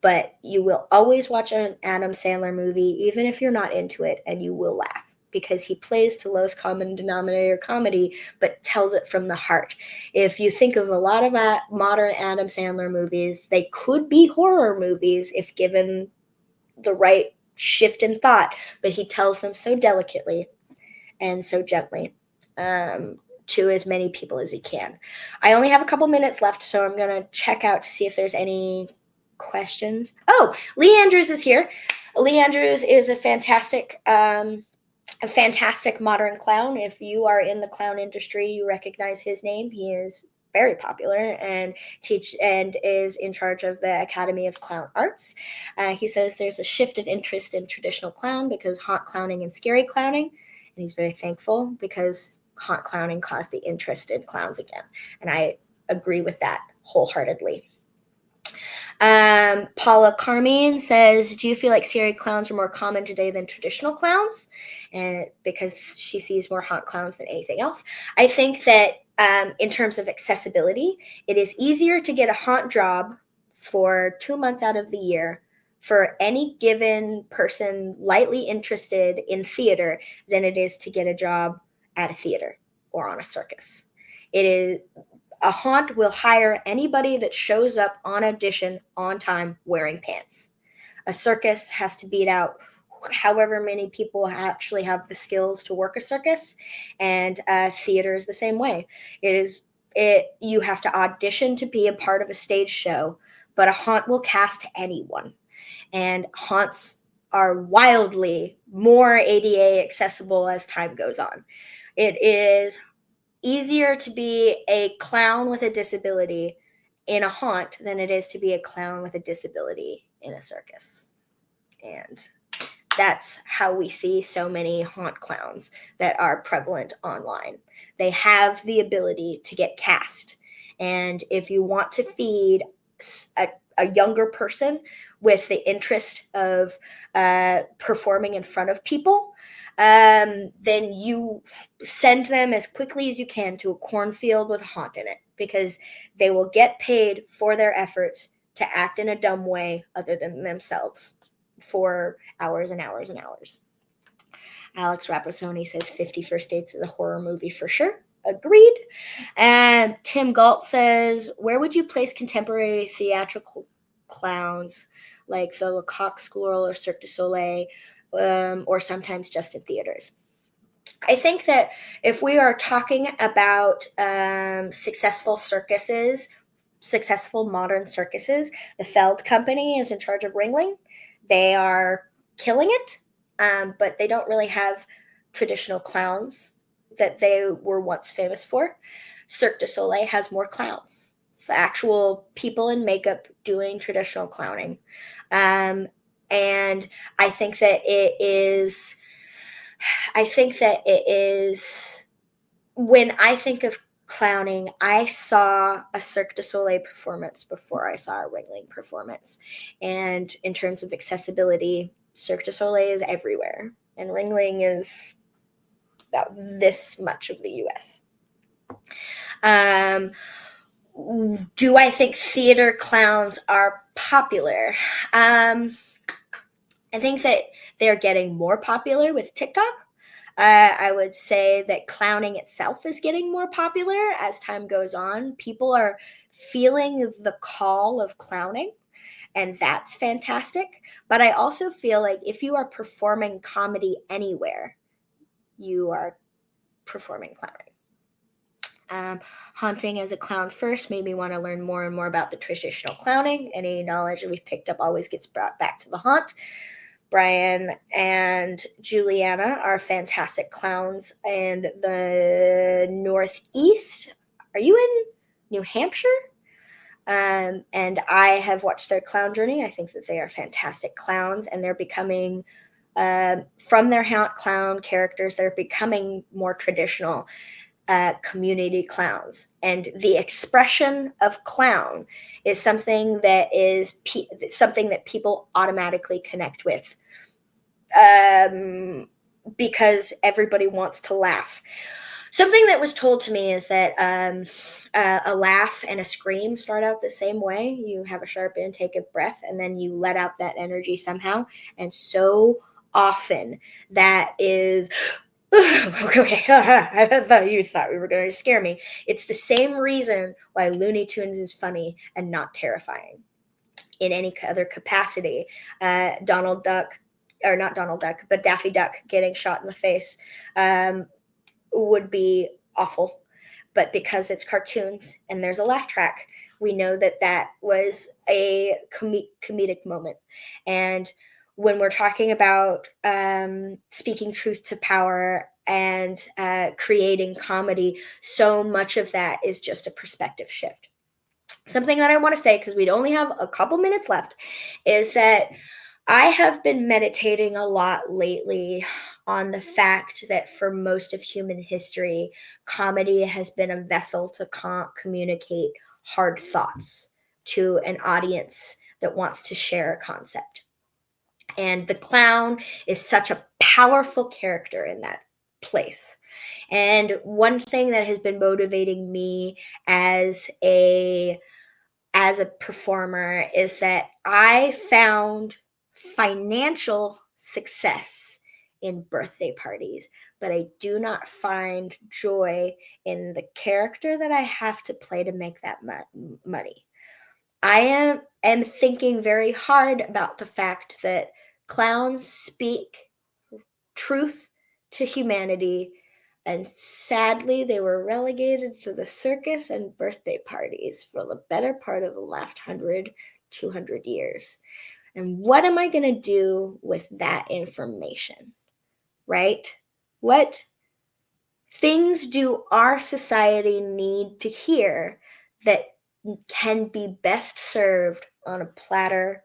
but you will always watch an Adam Sandler movie, even if you're not into it, and you will laugh, because he plays to lowest common denominator comedy, but tells it from the heart. If you think of a lot of modern Adam Sandler movies, they could be horror movies if given the right shift in thought, but he tells them so delicately and so gently, to as many people as he can. I only have a couple minutes left, so I'm going to check out to see if there's any questions. Oh, Lee Andrews is here. Lee Andrews is a fantastic modern clown. If you are in the clown industry, you recognize his name. He is very popular and is in charge of the Academy of Clown Arts. He says there's a shift of interest in traditional clown because haunt clowning and scary clowning, and he's very thankful because haunt clowning caused the interest in clowns again. And I agree with that wholeheartedly. Paula Carmine says, do you feel like scary clowns are more common today than traditional clowns? And because she sees more haunt clowns than anything else. I think that in terms of accessibility, it is easier to get a haunt job for 2 months out of the year for any given person lightly interested in theater than it is to get a job at a theater or on a circus. A haunt will hire anybody that shows up on audition on time wearing pants. A circus has to beat out however many people actually have the skills to work a circus, and theater is the same way. You have to audition to be a part of a stage show, but a haunt will cast anyone, and haunts are wildly more ADA accessible as time goes on. It is easier to be a clown with a disability in a haunt than it is to be a clown with a disability in a circus. And that's how we see so many haunt clowns that are prevalent online. They have the ability to get cast. And if you want to feed a younger person with the interest of performing in front of people, then you send them as quickly as you can to a cornfield with a haunt in it, because they will get paid for their efforts to act in a dumb way other than themselves for hours and hours and hours. Alex Raposoni says 50 First Dates is a horror movie for sure. Agreed. And Tim Galt says, where would you place contemporary theatrical clowns like the Lecoq School or Cirque du Soleil, or sometimes just in theaters? I think that if we are talking about successful modern circuses, the Feld Company is in charge of Ringling. They are killing it, but they don't really have traditional clowns that they were once famous for. Cirque du Soleil has more clowns, actual people in makeup doing traditional clowning. And I think that it is I think that it is, when I think of clowning, I saw a Cirque du Soleil performance before I saw a Ringling performance. And in terms of accessibility, Cirque du Soleil is everywhere, and Ringling is about this much of the US. Do I think theater clowns are popular? I think that they're getting more popular with TikTok. I would say that clowning itself is getting more popular as time goes on. People are feeling the call of clowning, and that's fantastic. But I also feel like if you are performing comedy anywhere, you are performing clowning. Haunting as a clown first made me want to learn more and more about the traditional clowning. Any knowledge that we've picked up always gets brought back to the haunt. Brian and Juliana are fantastic clowns in the Northeast. Are you in New Hampshire? And I have watched their clown journey. I think that they are fantastic clowns, and they're becoming, from their haunt clown characters, they're becoming more traditional community clowns. And the expression of clown is something that something that people automatically connect with, because everybody wants to laugh. Something that was told to me is that a laugh and a scream start out the same way. You have a sharp intake of breath, and then you let out that energy somehow. And so often that is, okay, I thought you thought we were going to scare me. It's the same reason why Looney Tunes is funny and not terrifying in any other capacity. Donald Duck, or not Donald Duck, but Daffy Duck getting shot in the face would be awful. But because it's cartoons and there's a laugh track, we know that that was a comedic moment. And when we're talking about speaking truth to power and creating comedy, so much of that is just a perspective shift. Something that I want to say, because we'd only have a couple minutes left, is that I have been meditating a lot lately on the fact that for most of human history, comedy has been a vessel to communicate hard thoughts to an audience that wants to share a concept. And the clown is such a powerful character in that place. And one thing that has been motivating me as a performer is that I found financial success in birthday parties, but I do not find joy in the character that I have to play to make that money. I am thinking very hard about the fact that clowns speak truth to humanity, and sadly they were relegated to the circus and birthday parties for the better part of the last 100-200 years. And what am I going to do with that information, right? What things do our society need to hear that can be best served on a platter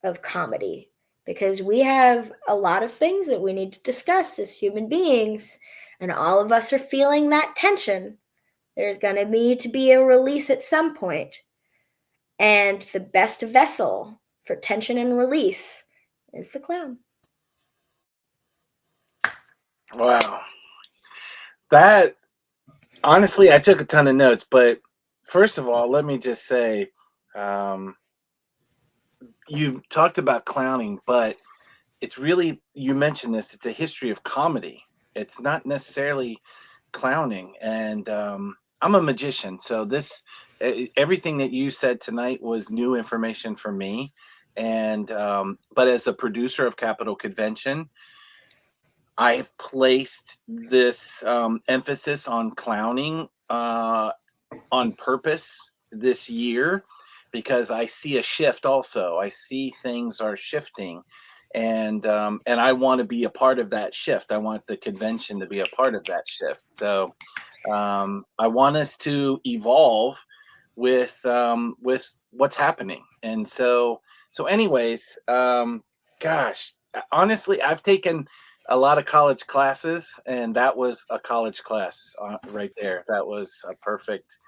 of comedy? Because we have a lot of things that we need to discuss as human beings, and all of us are feeling that tension. There's going to need to be a release at some point, and the best vessel for tension and release is the clown. Wow. That, honestly, I took a ton of notes, but first of all, let me just say, you talked about clowning, but it's really, you mentioned this, it's a history of comedy. It's not necessarily clowning. And I'm a magician, so this, everything that you said tonight was new information for me. And but as a producer of Capital Kidvention, I have placed this emphasis on clowning on purpose this year, because I see a shift. Also, I see things are shifting, and I want to be a part of that shift. I want the convention to be a part of that shift. So I want us to evolve with what's happening. And so anyways, gosh, honestly, I've taken a lot of college classes, and that was a college class right there. That was a perfect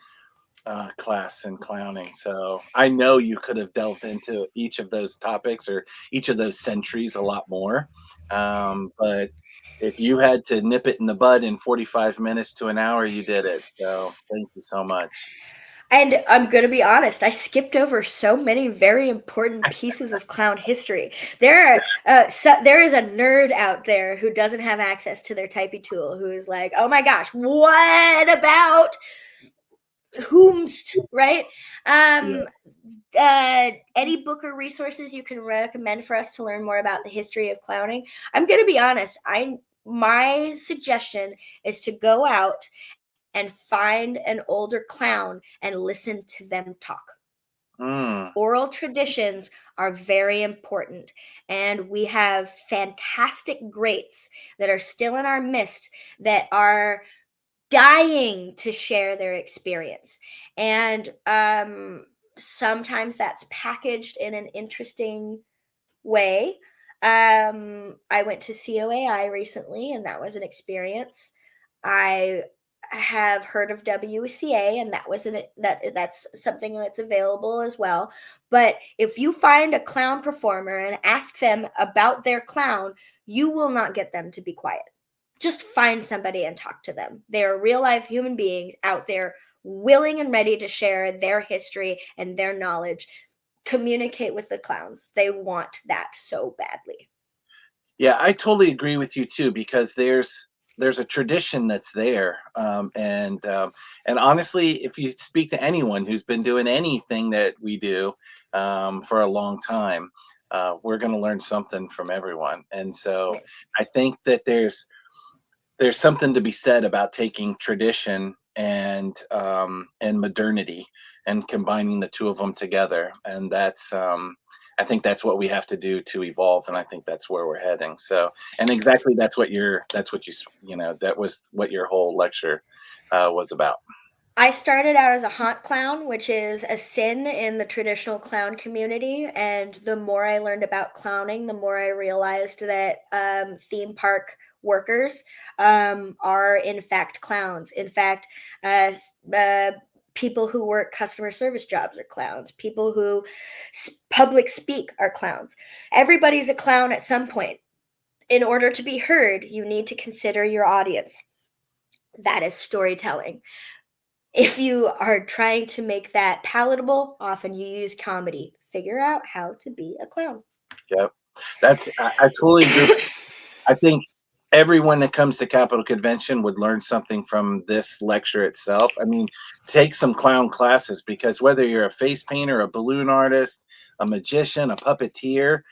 class in clowning. So I know you could have delved into each of those topics or each of those centuries a lot more. But if you had to nip it in the bud in 45 minutes to an hour, you did it. So thank you so much. And I'm going to be honest, I skipped over so many very important pieces of clown history. There is a nerd out there who doesn't have access to their typey tool who is like, oh my gosh, what about whomst, right? Um, Yes. any book or resources you can recommend for us to learn more about the history of clowning? I'm going to be honest, my suggestion is to go out and find an older clown and listen to them talk. Mm, Oral traditions are very important, and we have fantastic greats that are still in our midst that are dying to share their experience. And sometimes that's packaged in an interesting way. I went to COAI recently, and that was an experience. I have heard of WCA, and that's something that's available as well. But if you find a clown performer and ask them about their clown, you will not get them to be quiet. Just find somebody and talk to them. They are real life human beings out there willing and ready to share their history and their knowledge. Communicate with the clowns. They want that so badly. yeah, I totally agree with you too because there's a tradition that's there, and honestly, if you speak to anyone who's been doing anything that we do for a long time, we're going to learn something from everyone. And so Yes. I think that there's something to be said about taking tradition and modernity and combining the two of them together, and that's I think that's what we have to do to evolve, and I think that's where we're heading. So, and exactly that's what you know, that was what your whole lecture was about. I started out as a haunt clown, which is a sin in the traditional clown community. And the more I learned about clowning, the more I realized that theme park workers are, in fact, clowns. In fact, uh, uh, people who work customer service jobs are clowns. People who public speak are clowns. Everybody's a clown at some point. In order to be heard, you need to consider your audience. That is storytelling. If you are trying to make that palatable, often you use comedy. Figure out how to be a clown. Yep, I totally agree. I think everyone that comes to Capital Convention would learn something from this lecture itself. I mean, take some clown classes because whether you're a face painter, a balloon artist, a magician, a puppeteer,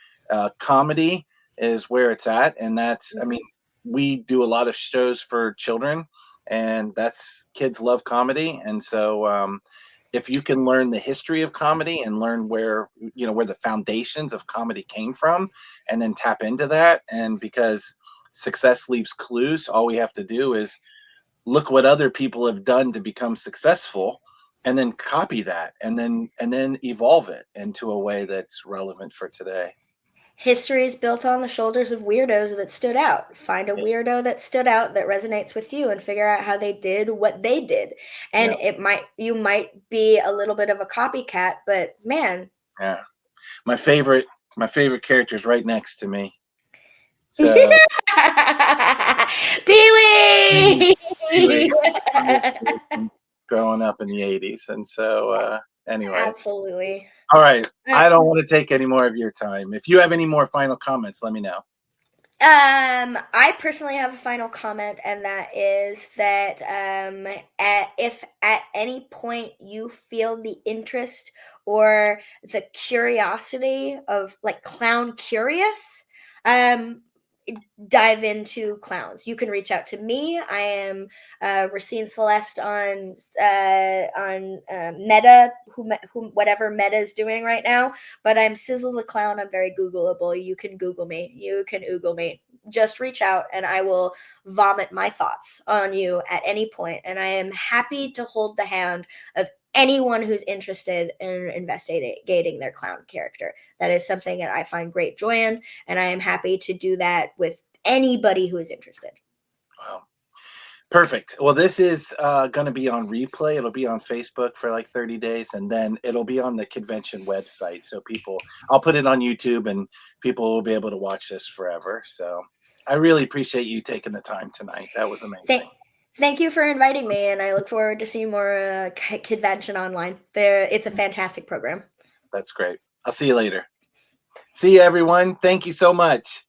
comedy is where it's at. And that's, I mean, Mhm. we do a lot of shows for children, and that's kids love comedy. And so, if you can learn the history of comedy and learn where where the foundations of comedy came from and then tap into that, and because success leaves clues, all we have to do is look what other people have done to become successful and then copy that and then evolve it into a way that's relevant for today. History is built on the shoulders of weirdos that stood out. Find a Yeah, weirdo that stood out that resonates with you and figure out how they did what they did. And yeah, you might be a little bit of a copycat, but man. yeah. my favorite my favorite character is right next to me, so he Pee-wee! was from this group and growing up in the 80s. And so anyways, Absolutely. all right. Uh, I don't want to take any more of your time. If you have any more final comments, let me know. I personally have a final comment, and that is that if at any point you feel the interest or the curiosity of like clown curious, um, dive into clowns. You can reach out to me. I am Racine Celeste on Meta, who whatever Meta is doing right now. But I'm Sizzle the Clown. I'm very Googleable. You can Google me. You can Oogle me. Just reach out, and I will vomit my thoughts on you at any point. And I am happy to hold the hand of anyone who's interested in investigating their clown character. That is something that I find great joy in, and I am happy to do that with anybody who is interested. Wow. Perfect. Well, this is going to be on replay. It'll be on Facebook for like 30 days, and then it'll be on the Kidvention website. So I'll put it on YouTube, and people will be able to watch this forever. So I really appreciate you taking the time tonight. That was amazing. Thank you for inviting me, and I look forward to seeing more Kidvention online. It's a fantastic program. That's great. I'll see you later. See you, everyone. Thank you so much.